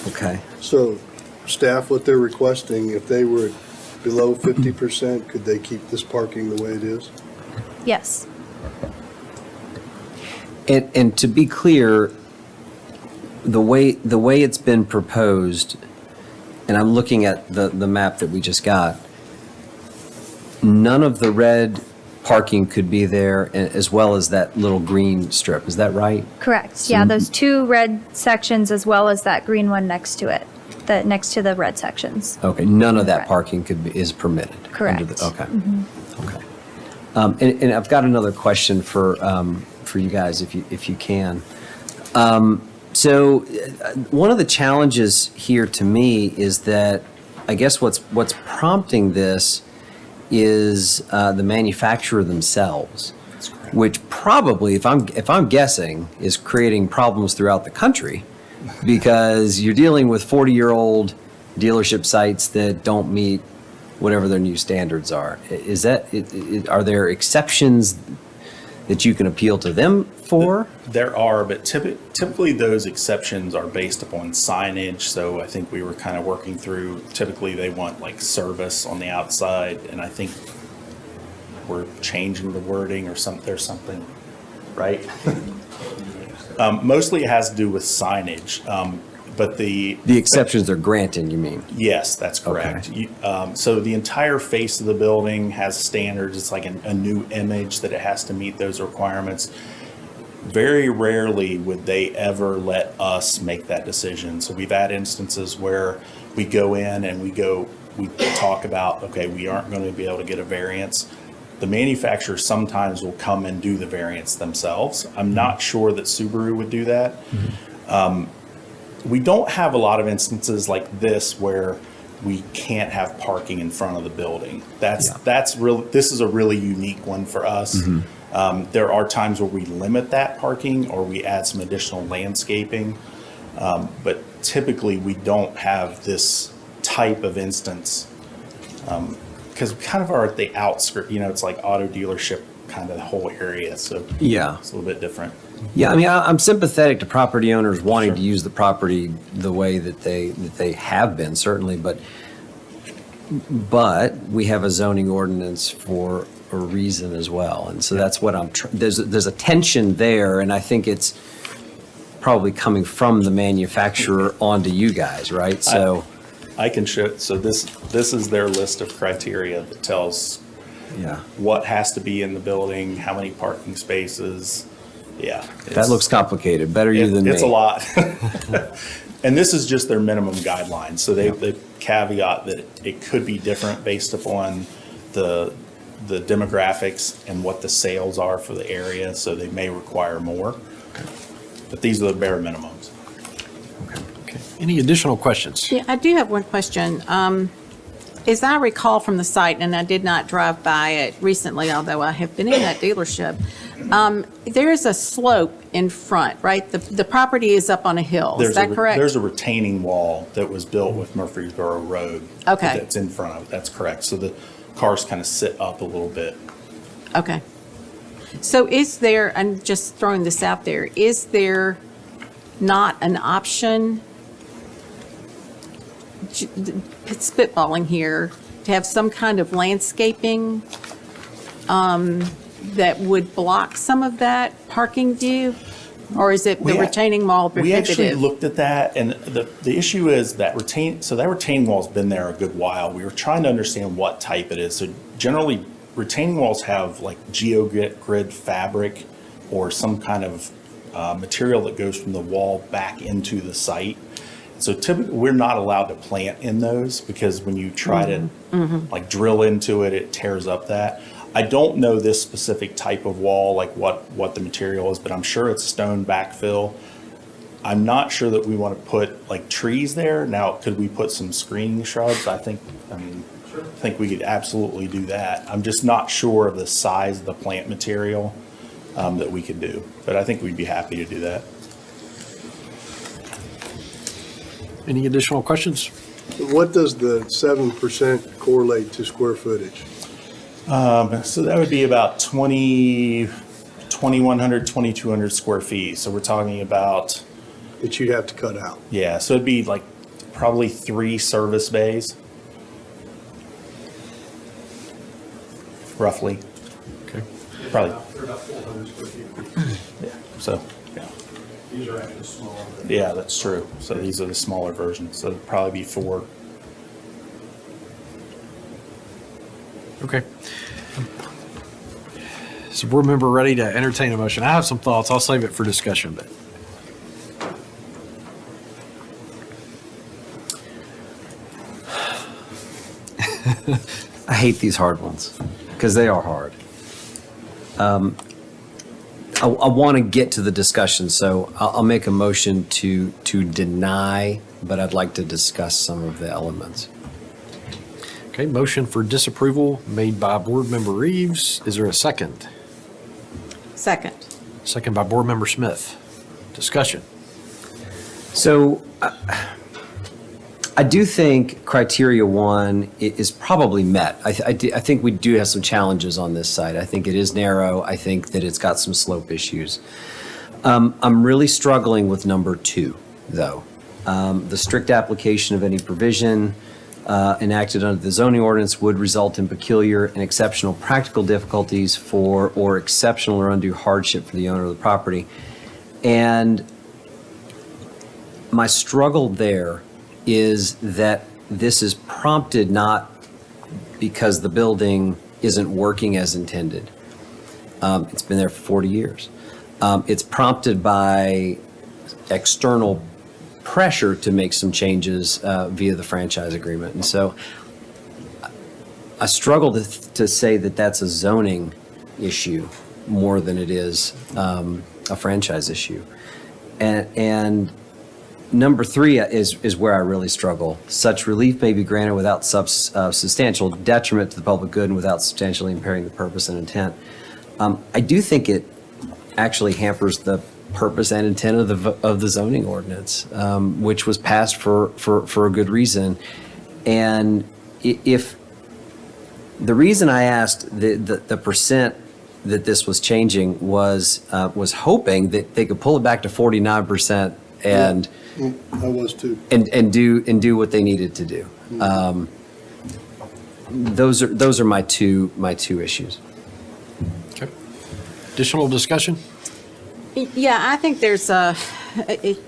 Okay. So staff, what they're requesting, if they were below 50%, could they keep this parking the way it is? Yes. And to be clear, the way it's been proposed, and I'm looking at the map that we just got, none of the red parking could be there, as well as that little green strip. Is that right? Correct. Yeah, those 2 red sections as well as that green one next to it, next to the red sections. Okay, none of that Correct. parking is permitted. Correct. Okay. Okay. And I've got another question for you guys, if you can. So one of the challenges here to me is that I guess what's prompting this is the manufacturer themselves, which probably, if I'm guessing, is creating problems throughout the country, because you're dealing with 40-year-old dealership sites that don't meet whatever their new standards are. Are there exceptions that you can appeal to them for? There are, but typically those exceptions are based upon signage. So I think we were kind of working through, typically they want like service on the outside, and I think we're changing the wording or there's something. right? Mostly it has to do with signage, but The exceptions they're granting, you mean? yes, that's correct. So the entire face of the building has standards. It's like a new image that it has to meet those requirements. Very rarely would they ever let us make that decision. So we've had instances where we go in and we talk about, okay, we aren't going to be able to get a variance. The manufacturer sometimes will come and do the variance themselves. I'm not sure that Subaru would do that. We don't have a lot of instances like this where we can't have parking in front of the building. That's real. This is a really unique one for us. There are times where we limit that parking or we add some additional landscaping. But typically we don't have this type of instance because we kind of are at the outskirts, it's like auto dealership kind of the whole area. So Yeah. it's a little bit different. Yeah, I mean, I'm sympathetic to property owners wanting to use the property the way that they have been, certainly, but we have a zoning ordinance for a reason as well. And so that's what there's a tension there, and I think it's probably coming from the manufacturer onto you guys, right? So, I can show, so this is their list of criteria that tells yeah, what has to be in the building, how many parking spaces. Yeah. that looks complicated. Better you than me. It's a lot. And this is just their minimum guidelines. So they caveat that it could be different based upon the demographics and what the sales are for the area. So they may require more. But these are the bare minimums. Okay. Any additional questions? Yeah, I do have one question. As I recall from the site, and I did not drive by it recently, although I have been in that dealership, there is a slope in front, right? The property is up on a hill, is that correct? There's a retaining wall that was built with Murfreesboro Road. Okay. That's in front of it, that's correct. So the cars kind of sit up a little bit. Okay. So is there, I'm just throwing this out there, is there not an option, spitballing here, to have some kind of landscaping that would block some of that parking view? Or is it the retaining wall We actually prohibitive? looked at that, and the issue is that that retaining wall's been there a good while. We were trying to understand what type it is. So generally, retaining walls have like geogrid fabric or some kind of material that goes from the wall back into the site. So typically, we're not allowed to plant in those because when you try to like drill into it, it tears up that. I don't know this specific type of wall, like what the material is, but I'm sure it's stone backfill. I'm not sure that we want to put like trees there. Now, could we put some screening shrubs? I think we could absolutely do that. I'm just not sure of the size of the plant material that we could do, but I think we'd be happy to do that. Any additional questions? What does the 7% correlate to square footage? So that would be about 2,100, 2,200 square feet. So we're talking about, That you'd have to cut out? yeah, so it'd be like probably 3 service bays. Roughly, Okay. probably. They're about 400 square feet. Yeah, so, yeah. These are actually smaller. Yeah, that's true. So these are the smaller versions. So it'd probably be 4. Okay. So board member ready to entertain a motion? I have some thoughts. I'll save it for discussion, but. I hate these hard ones because they are hard. I want to get to the discussion, so I'll make a motion to deny, but I'd like to discuss some of the elements. Okay, motion for disapproval made by board member Reeves. Is there a second? Second. Second by board member Smith. Discussion. So I do think criteria 1 is probably met. I think we do have some challenges on this side. I think it is narrow. I think that it's got some slope issues. I'm really struggling with number 2, though. The strict application of any provision, enacted under the zoning ordinance would result in peculiar and exceptional practical difficulties for, or exceptional or undue hardship for the owner of the property. And my struggle there is that this is prompted not because the building isn't working as intended. It's been there for 40 years. It's prompted by external pressure to make some changes via the franchise agreement. And so I struggle to say that that's a zoning issue more than it is a franchise issue. And number 3 is where I really struggle. Such relief may be granted without substantial detriment to the public good and without substantially impairing the purpose and intent. I do think it actually hampers the purpose and intent of the zoning ordinance, which was passed for a good reason. And if the reason I asked the percent that this was changing was hoping that they could pull it back to 49% and I was too. and do what they needed to do. Those are my two issues. Okay. Additional discussion? Yeah, I think there's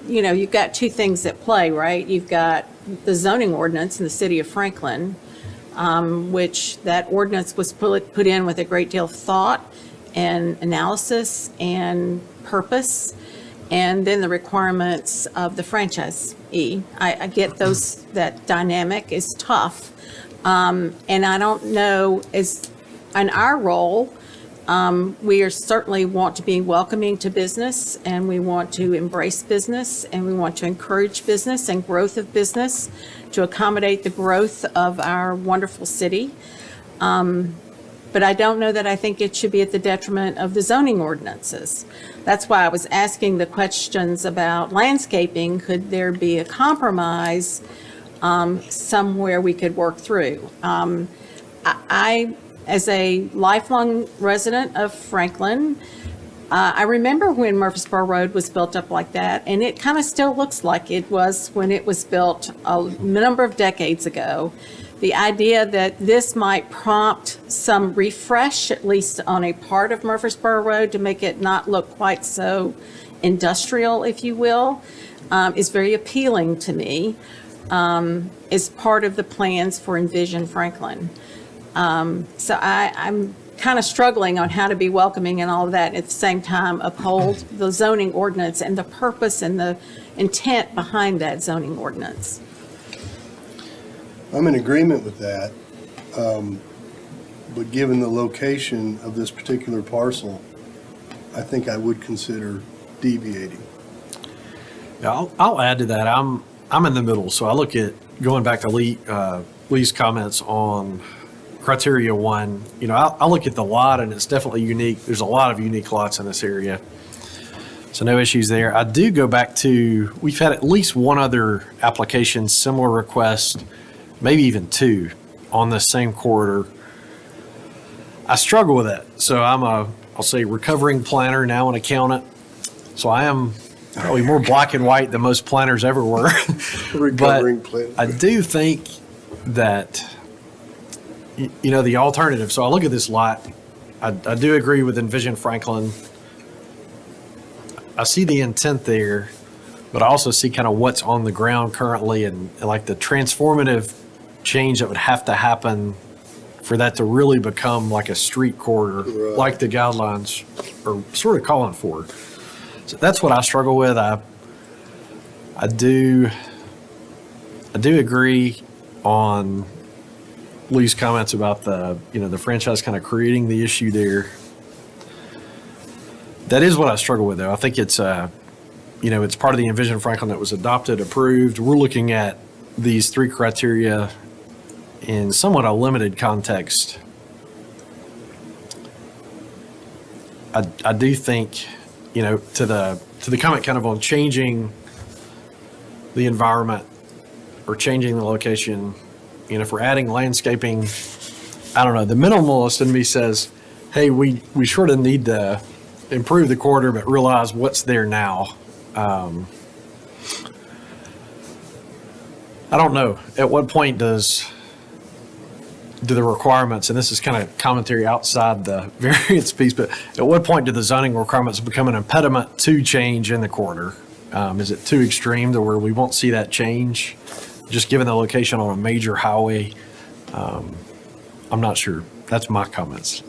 you've got two things at play, right? You've got the zoning ordinance in the city of Franklin, which that ordinance was put in with a great deal of thought and analysis and purpose, and then the requirements of the franchisee. I get that dynamic is tough. And I don't know, as in our role, we are certainly want to be welcoming to business, and we want to embrace business, and we want to encourage business and growth of business to accommodate the growth of our wonderful city. But I don't know that I think it should be at the detriment of the zoning ordinances. That's why I was asking the questions about landscaping. Could there be a compromise somewhere we could work through? I, as a lifelong resident of Franklin, I remember when Murfreesboro Road was built up like that, and it kind of still looks like it was when it was built a number of decades ago. The idea that this might prompt some refresh, at least on a part of Murfreesboro Road, to make it not look quite so industrial, if you will, is very appealing to me, as part of the plans for Envision Franklin. So I'm kind of struggling on how to be welcoming and all of that, at the same time uphold the zoning ordinance and the purpose and the intent behind that zoning ordinance. I'm in agreement with that, but given the location of this particular parcel, I think I would consider deviating. Yeah, I'll add to that. I'm in the middle, so I look at going back to Lee's comments on criteria 1. You know, I look at the lot, and it's definitely unique. There's a lot of unique lots in this area, so no issues there. I do go back to, we've had at least one other application, similar request, maybe even 2 on this same corridor. I struggle with that. So I'll say recovering planner, now an accountant. So I am probably more black and white than most planners ever were. Recovering But planner. I do think that, the alternative. So I look at this lot. I do agree with Envision Franklin. I see the intent there, but I also see kind of what's on the ground currently and like the transformative change that would have to happen for that to really become like a street corridor, Right. like the guidelines are sort of calling for. So that's what I struggle with. I do agree on Lee's comments about the franchise kind of creating the issue there. That is what I struggle with, though. I think it's it's part of the Envision Franklin that was adopted, approved. We're looking at these 3 criteria in somewhat a limited context. I do think, to the comment kind of on changing the environment or changing the location, if we're adding landscaping, I don't know, the minimalist in me says, hey, we sort of need to improve the corridor, but realize what's there now. I don't know, at what point do the requirements, and this is kind of commentary outside the variance piece, but at what point do the zoning requirements become an impediment to change in the corridor? Is it too extreme to where we won't see that change, just given the location on a major highway? I'm not sure. That's my comments.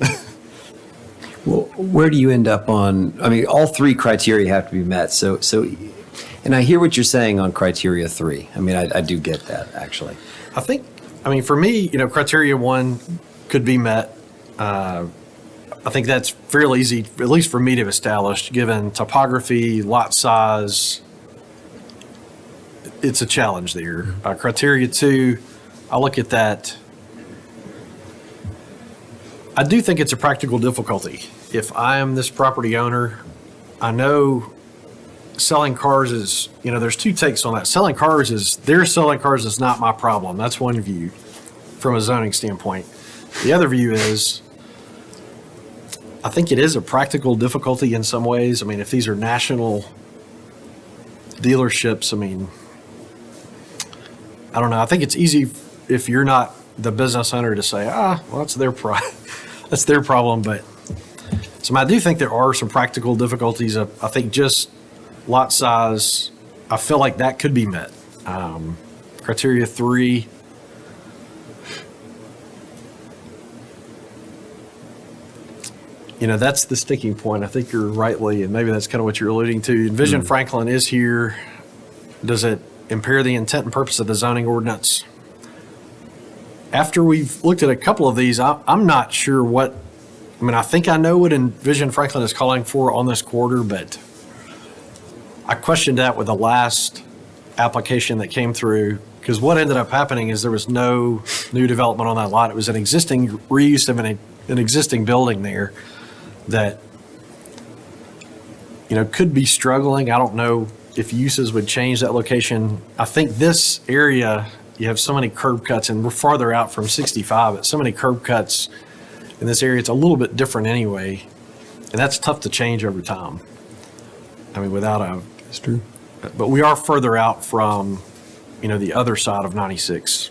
Well, where do you end up on, I mean, all three criteria have to be met, so, and I hear what you're saying on criteria 3. I mean, I do get that, actually. I think, I mean, for me, criteria 1 could be met. I think that's fairly easy, at least for me to establish, given topography, lot size. It's a challenge there. Criteria 2, I look at that. I do think it's a practical difficulty. If I am this property owner, I know selling cars is, there's two takes on that. Selling cars is not my problem. That's one view from a zoning standpoint. The other view is, I think it is a practical difficulty in some ways. I mean, if these are national dealerships, I mean, I don't know. I think it's easy if you're not the business owner to say, well, that's their problem. But so I do think there are some practical difficulties. I think just lot size, I feel like that could be met. Criteria 3, that's the sticking point. I think you're rightly, and maybe that's kind of what you're alluding to. Envision Franklin is here. Does it impair the intent and purpose of the zoning ordinance? After we've looked at a couple of these, I'm not sure I think I know what Envision Franklin is calling for on this corridor, but I questioned that with the last application that came through, because what ended up happening is there was no new development on that lot. It was an existing reuse of an existing building there that, could be struggling. I don't know if uses would change that location. I think this area, you have so many curb cuts, and we're farther out from 65, but so many curb cuts in this area, it's a little bit different anyway. And that's tough to change over time. I mean, it's true. But we are further out from, the other side of 96,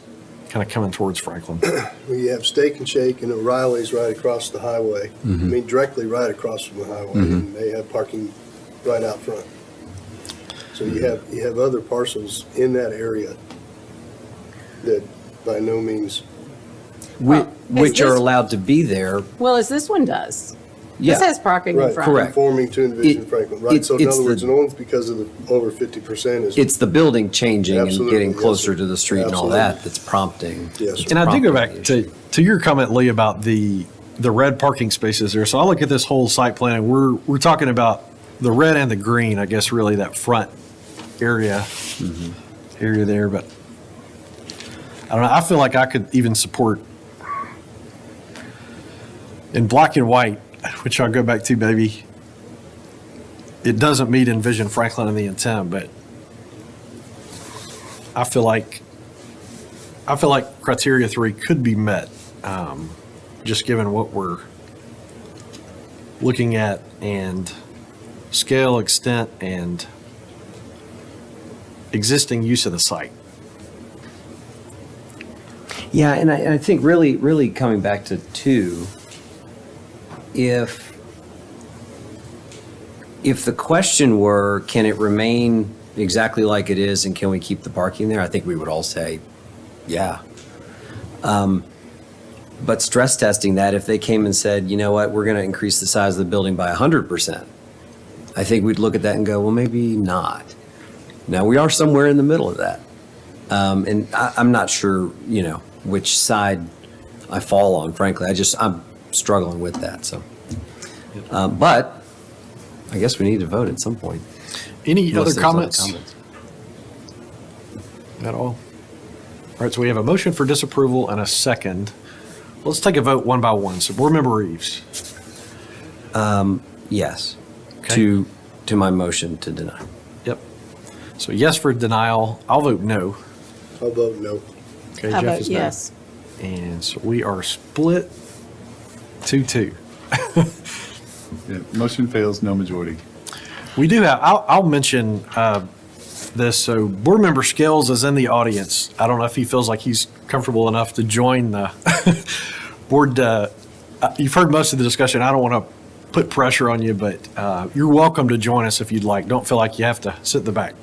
kind of coming towards Franklin. We have Steak and Shake and O'Reilly's right across the highway. I mean, directly right across from the highway, and they have parking right out front. So you have other parcels in that area that by no means. Which are allowed to be there. Well, as this one does. Yeah. This has parking in Right, front. Correct. conforming to Envision Franklin, right? So in it's other words, the- and only because of the over 50% is. It's the building changing and Absolutely, getting yes, closer sir. to the street and all Absolutely. that that's prompting. Yes, sir. And I do go prompting back the issue. to your comment, Lee, about the red parking spaces there. So I look at this whole site plan, and we're talking about the red and the green, I guess, really that front area there. But I don't know. I feel like I could even support in black and white, which I'll go back to, maybe. It doesn't meet Envision Franklin in the intent, but I feel like criteria 3 could be met, just given what we're looking at and scale, extent, and existing use of the site. Yeah, and I think really coming back to 2, if the question were, can it remain exactly like it is and can we keep the parking there? I think we would all say, yeah. But stress testing that, if they came and said, you know what, we're going to increase the size of the building by 100%, I think we'd look at that and go, well, maybe not. Now, we are somewhere in the middle of that. And I'm not sure, which side I fall on, frankly. I'm struggling with that, so. But I guess we need to vote at some point. Any Unless other there's comments at all? All right, so we have a motion for disapproval and a second. Let's take a vote one by one. So Board Member Reeves. Yes, Okay. to my motion to deny. Yep. So yes for denial. I'll vote no. I'll vote no. Okay, How Jeff about is no. yes? And so we are split 2-2. Yeah, motion fails, no majority. We do have, I'll mention, this. So Board Member Scales is in the audience. I don't know if he feels like he's comfortable enough to join the board. You've heard most of the discussion. I don't want to put pressure on you, but you're welcome to join us if you'd like. Don't feel like you have to sit in the back.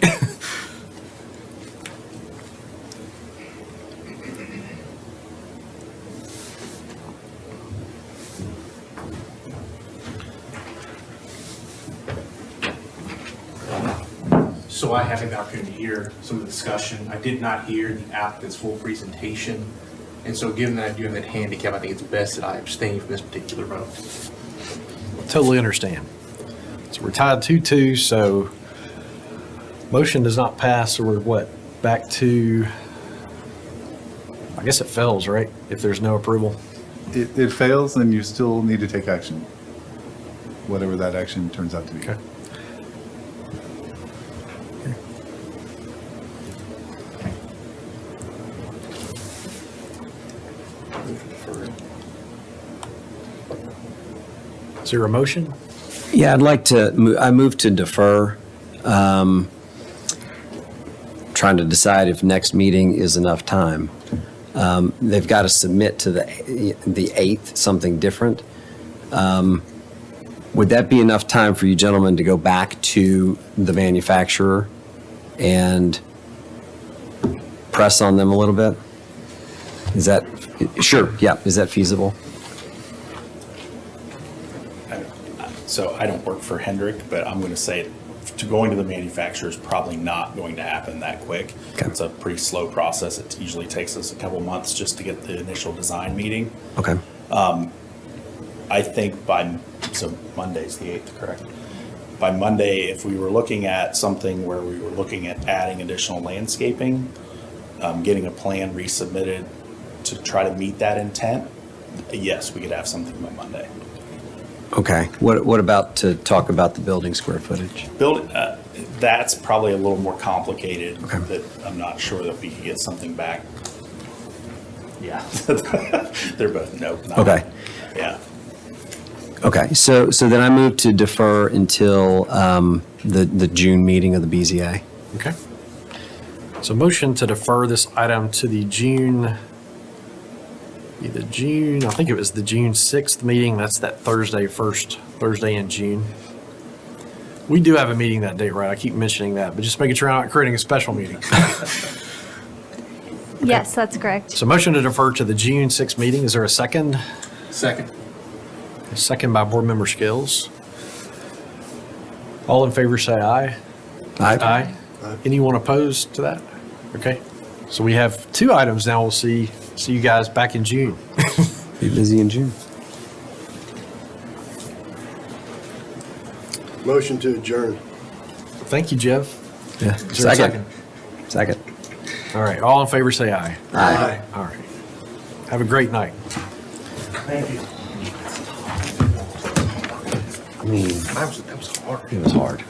So I had an opportunity to hear some of the discussion. I did not hear the applicant's full presentation. And so given that I do have that handicap, I think it's best that I abstain from this particular vote. Totally understand. So we're tied 2-2, so motion does not pass, so we're what? Back to, I guess it fails, right? If there's no approval. It fails, and you still need to take action, whatever that action turns out to be. Okay. Is there a motion? Yeah, I'd like to, I move to defer, trying to decide if next meeting is enough time. They've got to submit to the 8th, something different. Would that be enough time for you gentlemen to go back to the manufacturer and press on them a little bit? Is that, sure, yeah, is that feasible? So I don't work for Hendrick, but I'm going to say to going to the manufacturer is probably not going to happen that quick. Okay. It's a pretty slow process. It usually takes us a couple months just to get the initial design meeting. Okay. I think so Monday's the 8th, correct? By Monday, if we were looking at something where we were looking at adding additional landscaping, getting a plan resubmitted to try to meet that intent, yes, we could have something by Monday. Okay. What about to talk about the building square footage? That's probably a little more complicated. Okay. That I'm not sure that we could get something back. Yeah. They're both no. not- Okay. Yeah. Okay, so then I move to defer until the June meeting of the BZA. Okay. So motion to defer this item to the I think it was the June 6th meeting. That's that first Thursday in June. We do have a meeting that date, right? I keep mentioning that, but just making sure I'm not creating a special meeting. Yes, that's correct. So motion to defer to the June 6th meeting. Is there a second? Second. A second by Board Member Scales. All in favor say aye. Aye. Anyone opposed to that? Okay. So we have 2 items now. We'll see you guys back in June. Be busy in June. Motion to adjourn. Thank you, Jeff. Yeah. Is there a second? Second. All right. All in favor say aye. Aye. All right. Have a great night. Thank you. I mean, That was hard. it was hard.